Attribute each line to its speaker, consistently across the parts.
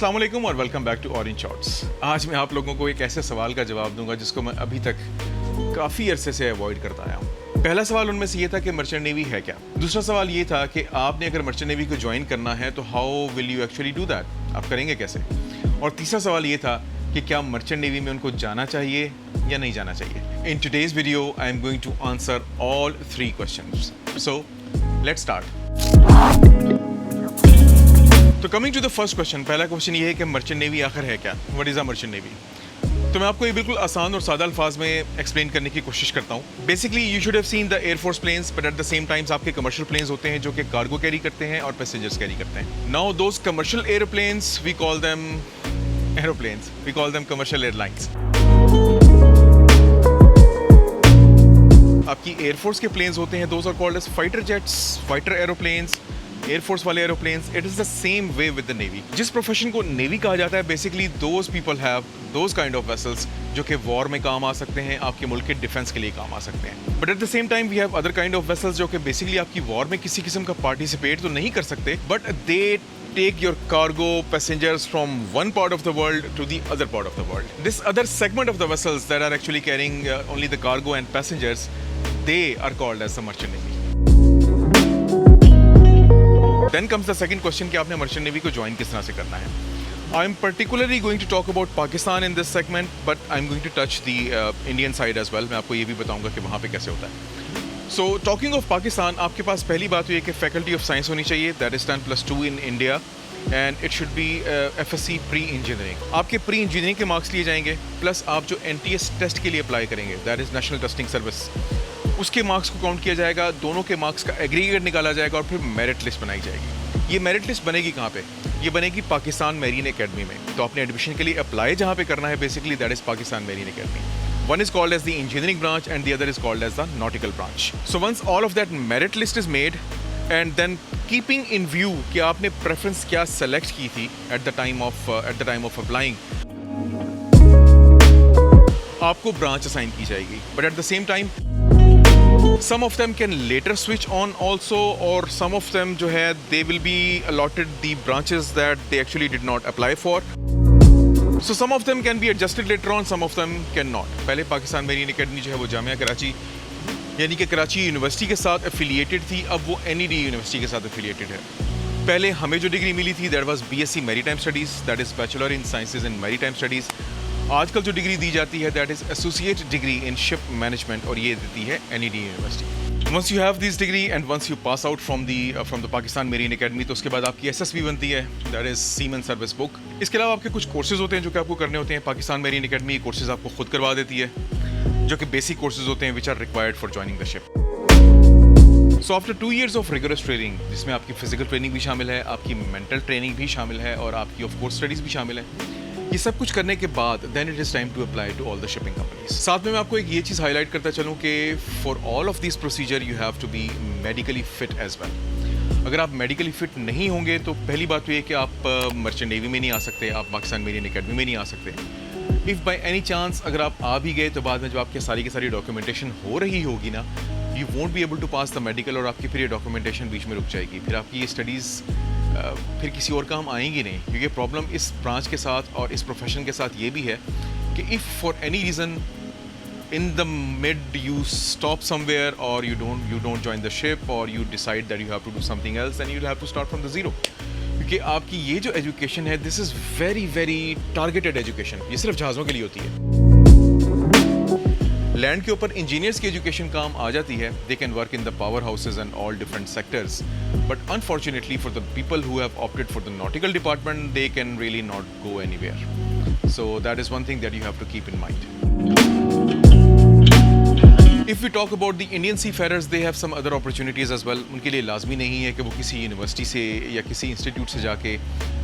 Speaker 1: अस्सलाम वालेकुम और welcome back to Orange Shorts. आज मैं आप लोगों को एक ऐसे सवाल का जवाब दूंगा जिसको मैं अभी तक काफ़ी अरसे से अवॉइड करता आया हूँ। पहला सवाल उनमें से ये था कि मर्चेंट नेवी है क्या। दूसरा सवाल ये था कि आपने अगर मर्चेंट नेवी को ज्वाइन करना है तो how will you actually do that, आप करेंगे कैसे। और तीसरा सवाल ये था कि क्या मर्चेंट नेवी में उनको जाना चाहिए या नहीं जाना चाहिए। In today's video I am going to answer all 3 questions. So let's start. तो coming to the first question, पहला क्वेश्चन ये है कि मर्चेंट नेवी आखिर है क्या, what is a merchant navy. तो मैं आपको ये बिल्कुल आसान और सादा अल्फाज में एक्सप्लेन करने की कोशिश करता हूँ। Basically you should have seen the air force planes, but at the same times आपके कमर्शियल प्लेन्स होते हैं जो कि कार्गो कैरी करते हैं और पैसेंजर्स कैरी करते हैं। Now those commercial airplanes we call them aeroplanes, we call them commercial airlines. आपकी एयरफोर्स के प्लेन्स होते हैं, those are called as fighter jets, fighter aeroplanes, air force वाले aeroplanes. It is the same way with the navy. जिस profession को navy कहा जाता है, basically those people have those kind of vessels जो कि वॉर में काम आ सकते हैं, आपके मुल्क के डिफेंस के लिए काम आ सकते हैं। But at the same time we have other kind of vessels जो कि बेसिकली आपकी वॉर में किसी किस्म का पार्टिसिपेट तो नहीं कर सकते, but they take your cargo passengers from one part of the world to the other part of the world. This other segment of the vessels that are actually carrying only the cargo and passengers, they are called as the merchant navy. Then comes the second question कि आपने merchant navy को join किस तरह से करना है। I am particularly going to talk about Pakistan in this segment, but I'm going to touch the Indian side as well. मैं आपको ये भी बताऊंगा कि वहाँ पे कैसे होता है। So talking of Pakistan, आपके पास पहली बात हुई है कि फैकल्टी ऑफ साइंस होनी चाहिए, that is 10+2 in India, and it should be FSC pre engineering. आपके प्री इंजीनियरिंग के मार्क्स लिए जाएंगे, प्लस आप जो NTS टेस्ट के लिए अप्लाई करेंगे, that is national testing service, उसके मार्क्स को काउंट किया जाएगा, दोनों के मार्क्स का एग्रीगेट निकाला जाएगा और फिर मेरिट लिस्ट बनाई जाएगी। ये मेरिट लिस्ट बनेगी कहाँ पे? ये बनेगी पाकिस्तान मेरीन एकेडमी में। तो आपने एडमिशन के लिए अप्लाई जहाँ पे करना है, basically that is Pakistan marine academy. One is called as the engineering branch and the other is called as the nautical branch. So once all of that merit list is made, and then keeping in view कि आपने preference क्या select की थी at the time of applying, आपको branch assign की जाएगी. But at the same time, some of them can later switch on also, or some of them जो है they will be allotted the branches that they actually did not apply for. So some of them can be adjusted later on, some of them can not. पहले Pakistan marine academy जो है वो जामिया कराची यानी कि Karachi university के साथ एफिलिएटेड थी, अब वो NED यूनिवर्सिटी के साथ एफिलिएटेड है। पहले हमें जो डिग्री मिली थी that was BSc maritime studies, that is bachelor in sciences in maritime studies. आजकल जो डिग्री दी जाती है that is associate degree in ship management, और ये देती है NED university. Once you have this degree and once you pass out from the Pakistan Marine Academy, तो उसके बाद आपकी SSB बनती है, that is Seaman Service Book। इसके अलावा आपके कुछ कोर्सेज होते हैं जो कि आपको करने होते हैं। पाकिस्तान मेरीन एकेडमी कोर्सेज आपको खुद करवा देती है, जो कि बेसिक कोर्सेज होते हैं which are required for joining the ship. So after 2 years of rigorous training, जिसमें आपकी फिजिकल ट्रेनिंग भी शामिल है, आपकी मेंटल ट्रेनिंग भी शामिल है और आपकी ऑफ कोर्स स्टडीज़ भी शामिल है, ये सब कुछ करने के बाद then it is time to apply to all the shipping companies. साथ में मैं आपको एक ये चीज़ हाईलाइट करता चलूँ कि for all of this procedure you have to be medically fit as well. अगर आप मेडिकली फिट नहीं होंगे तो पहली बात तो ये कि आप मर्चेंट नेवी में नहीं आ सकते, आप पाकिस्तान मेरीन एकेडमी में नहीं आ सकते। इफ़ बाई एनी चांस अगर आप आ भी गए तो बाद में जब आपकी सारी की सारी डॉक्यूमेंटेशन हो रही होगी ना, you won't be able to pass the medical, और आपकी फिर ये डॉक्यूमेंटेशन बीच में रुक जाएगी, फिर आपकी ये स्टडीज़ फिर किसी और काम आएंगी नहीं। क्योंकि प्रॉब्लम इस ब्रांच के साथ और इस प्रोफेशन के साथ ये भी है कि if for any reason in the mid you stop somewhere, or you don't join the ship, or you decide that you have to do something else, then you'll have to start from the zero। क्योंकि आपकी ये जो education है, this is very very targeted education, ये सिर्फ जहाज़ों के लिए होती है। लैंड के ऊपर इंजीनियर्स की एजुकेशन काम आ जाती है, they can work in the power houses and all different sectors, but unfortunately for the people who have opted for the nautical department, they can really not go anywhere। So that is one thing that you have to keep in mind। If we talk about the Indian seafarers, they have some other opportunities as well। उनके लिए लाजमी नहीं है कि वो किसी university से या किसी इंस्टीट्यूट से जाके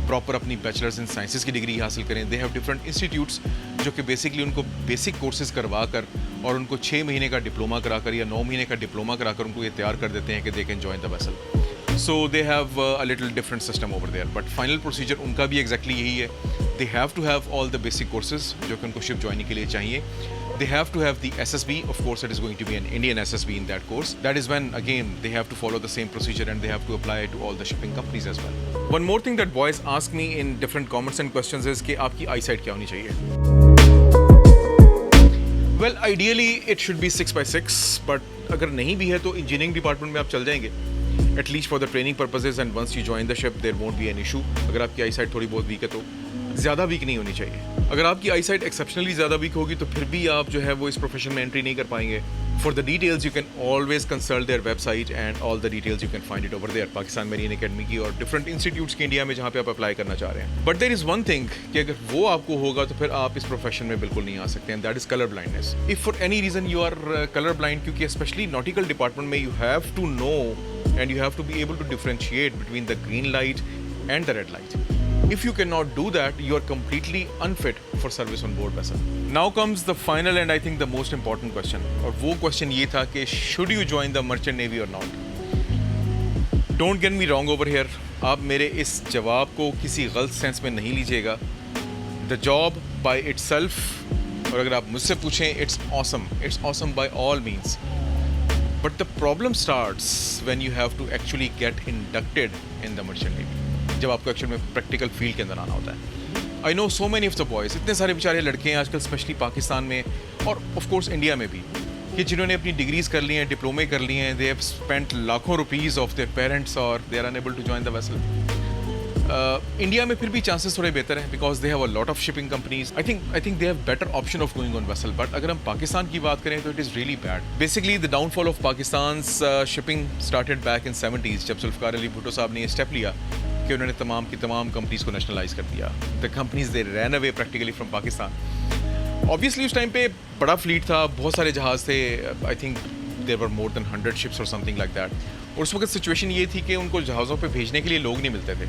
Speaker 1: प्रॉपर अपनी बैचलर्स इन साइंसेस की डिग्री हासिल करें। दे हैव डिफरेंट इंस्टीट्यूट्स जो कि बेसिकली उनको बेसिक कोर्सेज करवा कर और उनको 6 महीने का डिप्लोमा कराकर या 9 महीने का डिप्लोमा कराकर उनको ये तैयार कर देते हैं कि they can join the vessel. So they have a little different system over there. But final procedure उनका भी exactly यही है. They have to have all the basic courses जो कि उनको ship joining के लिए चाहिए. They have to have the SSB. Of course, it is going to be an Indian SSB in that course. That is when, again, they have to follow the same procedure and they have to apply it to all the shipping companies as well. One more thing that boys ask me in different comments and questions is कि आपकी eyesight क्या होनी चाहिए? Well, ideally it should be 6x6, but अगर नहीं भी है तो engineering department में आप चल जाएंगे. At least for the training purposes, and once you join the ship, there won't be an issue. अगर आपकी eyesight थोड़ी बहुत weak है तो ज़्यादा वीक नहीं होनी चाहिए. अगर आपकी eyesight exceptionally ज़्यादा वीक होगी तो फिर भी आप जो है वो इस प्रोफेशन में एंट्री नहीं कर पाएंगे. For the details, you can always consult their website and all the details you can find it over there. Pakistan marine academy की और different institutes की इंडिया में जहाँ पे आप अप्लाई करना चाह रहे हैं. But there is one thing कि अगर वो आपको होगा तो फिर आप इस प्रोफेशन में बिल्कुल नहीं आ सकते हैं. That is color blindness. If for any reason you are color blind, क्योंकि especially nautical department में you have to know and you have to be able to differentiate between the green light and the red light. If you cannot do that, you are completely unfit for service on board vessel. Now comes the final and I think the most important question. और वो question ये था कि should you join the merchant navy or not? Don't get me wrong over here. आप मेरे इस जवाब को किसी गलत सेंस में नहीं लीजिएगा. The job by itself, और अगर आप मुझसे पूछें, it's awesome. It's awesome by all means. But the problem starts when you have to actually get inducted in the merchant navy. जब आपको एक्चुअल में प्रैक्टिकल फील्ड के अंदर आना होता है. I know so many of the boys, इतने सारे बेचारे लड़के हैं आजकल स्पेशली पाकिस्तान में और ऑफ कोर्स इंडिया में भी, कि जिन्होंने अपनी डिग्रीज़ कर ली हैं, डिप्लोमे कर लिए हैं, दे हैव स्पेंट लाखों रुपीज़ ऑफ देयर पेरेंट्स और they are unable to join the vessel. India में फिर भी चांसेस थोड़े बेहतर हैं because they have a lot of shipping companies. I think they have better option of going on vessel. But अगर हम पाकिस्तान की बात करें तो it is really bad. Basically the downfall of Pakistan shipping started back in 70s जब जुल्फ़िकार अली भुट्टो साहब ने step लिया कि उन्होंने तमाम की तमाम कंपनीज को नेशनलाइज कर दिया. The companies they ran away practically from Pakistan. Obviously उस टाइम पे बड़ा फ्लीट था, बहुत सारे जहाज़ थे. I think there were more than 100 ships और समथिंग लाइक दैट. और उस वक्त सिचुएशन ये थी कि उनको जहाज़ों पे भेजने के लिए लोग नहीं मिलते थे.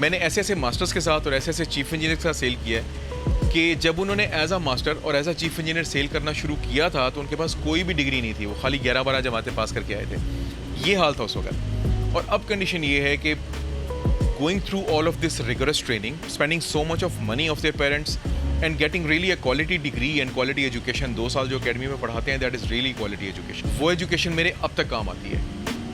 Speaker 1: मैंने ऐसे ऐसे मास्टर्स के साथ और ऐसे ऐसे चीफ इंजीनियर के साथ सेल किया है कि जब उन्होंने एज अ मास्टर और as a chief engineer sail करना शुरू किया था तो उनके पास कोई भी डिग्री नहीं थी. वो खाली 11-12 जमातें पास करके आए थे. ये हाल था उस वक्त. और अब कंडीशन ये है कि going through all of this rigorous training, spending so much of money of their parents and getting really a quality degree and quality education, 2 साल जो अकेडमी में पढ़ाते हैं, that is really quality education. वो education मेरे अब तक काम आती है.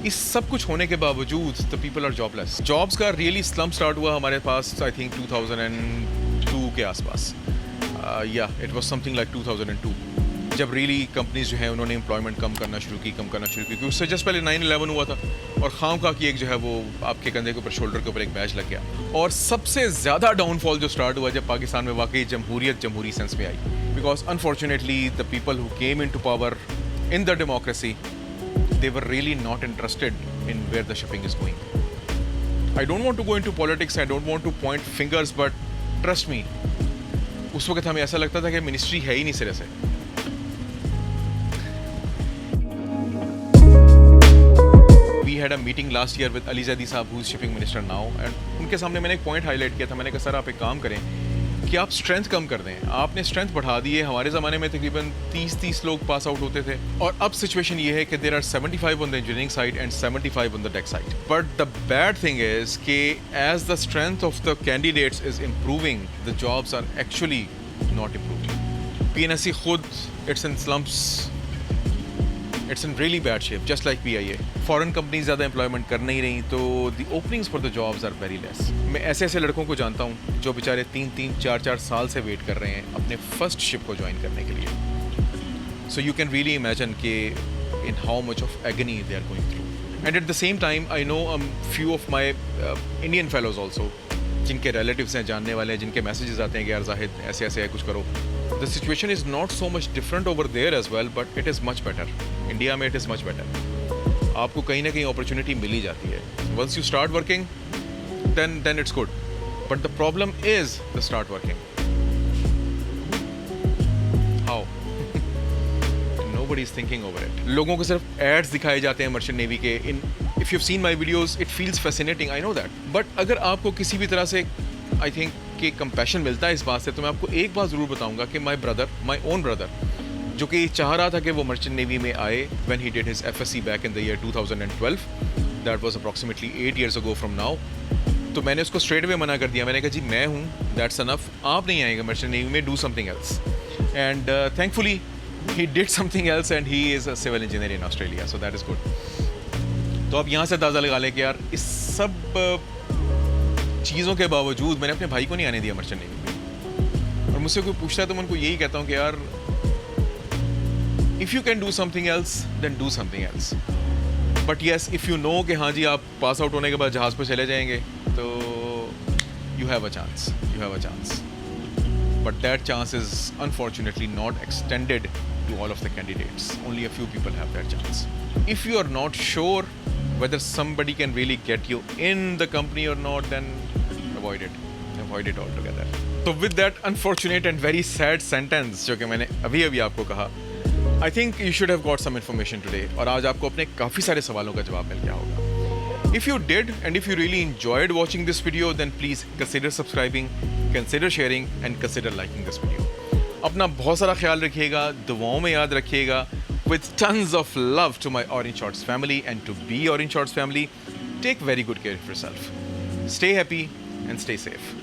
Speaker 1: इस सब कुछ होने के बावजूद the people are jobless. Jobs का really slump start हुआ हमारे पास I think 2002 के आसपास. Yeah, it was something like 2002. जब रियली कंपनीज जो है उन्होंने एम्प्लॉयमेंट कम करना शुरू की क्योंकि उससे जस्ट पहले 9/11 हुआ था और खामखा की एक जो है वो आपके कंधे के ऊपर शोल्डर के ऊपर एक बैच लग गया. और सबसे ज़्यादा डाउनफॉल जो स्टार्ट हुआ जब पाकिस्तान में वाकई जमहूरी सेंस में आई. Because unfortunately the people who came into power in the democracy they were really not interested in where the shipping is going. I don't want to go into politics, I don't want to point fingers, but trust me उस वक्त हमें ऐसा लगता था कि ministry है ही नहीं सिरे से. We had a meeting last year with Ali Zaidi साहब who's shipping minister now and उनके सामने मैंने एक पॉइंट हाईलाइट किया था. मैंने कहा सर आप एक काम करें कि आप स्ट्रेंथ कम कर दें. आपने स्ट्रेंथ बढ़ा दी है. हमारे ज़माने में तकरीबन 30 लोग पास आउट होते थे और अब सिचुएशन ये है कि there are 75 on the engineering side and 75 on the deck side. But the bad thing is कि as the strength of the candidates is improving the jobs are actually not improving. PNSC खुद it's in slumps. It's in really bad shape, just like PIA. Foreign companies ज़्यादा employment कर नहीं रही तो the openings for the jobs are very less. मैं ऐसे ऐसे लड़कों को जानता हूँ जो बेचारे 3-3, 4-4 साल से वेट कर रहे हैं अपने फर्स्ट शिप को ज्वाइन करने के लिए. So you can really imagine कि in how much of agony they are going through. And at the same time, I know a few of my Indian fellows also, जिनके relatives हैं, जानने वाले हैं, जिनके messages आते हैं कि यार जाहिद ऐसे ऐसे है कुछ करो. The situation is not so much different over there as well, but it is much better. India में it is much better. आपको कहीं ना कहीं opportunity मिल ही जाती है. Once you start working, then it's good. But the problem is the start working. How? Nobody is thinking over it. लोगों को सिर्फ ads दिखाए जाते हैं मर्चेंट नेवी के. If you've seen my videos, it feels fascinating. I know that. But अगर आपको किसी भी तरह से I think कि कंपैशन मिलता है इस बात से तो मैं आपको एक बात ज़रूर बताऊंगा कि माई ओन ब्रदर जो कि चाह रहा था कि वो मर्चेंट नेवी में आए when he did his FSC back in the year 2012 that was approximately 8 years ago from now. तो मैंने उसको स्ट्रेट अवे मना कर दिया. मैंने कहा जी मैं हूँ, दैट्स अनफ, आप नहीं आएंगे मर्चेंट नेवी में, do something else. And thankfully he did something else and he is a civil engineer in Australia, so that is good. तो अब यहाँ से अंदाज़ा लगा लें कि यार इस सब चीज़ों के बावजूद मैंने अपने भाई को नहीं आने दिया मर्चेंट नेवी में. और मुझसे कोई पूछता है तो मैं उनको यही कहता हूँ कि यार if you can do something else then do something else. But yes, if you know कि हाँ जी आप पास आउट होने के बाद जहाज़ पर चले जाएंगे तो you have a chance. But that chance is unfortunately not extended to all of the candidates. Only a few people have that chance. If you are not sure whether somebody can really get you in the company or not, then avoid it altogether. So with that unfortunate and very sad sentence जो कि मैंने अभी आपको कहा, I think you should have got some information today. और आज आपको अपने काफ़ी सारे सवालों का जवाब मिल गया होगा. If you did and if you really enjoyed watching this video, then please consider subscribing, consider sharing and consider liking this video. अपना बहुत सारा ख्याल रखिएगा, दुआओं में याद रखिएगा. With tons of love to my Orange Shorts family and to be Orange Shorts family, take very good care of yourself. Stay happy and stay safe.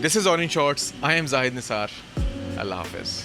Speaker 1: This is Orange Shorts. I am Zahid Nisar. Allah Hafiz.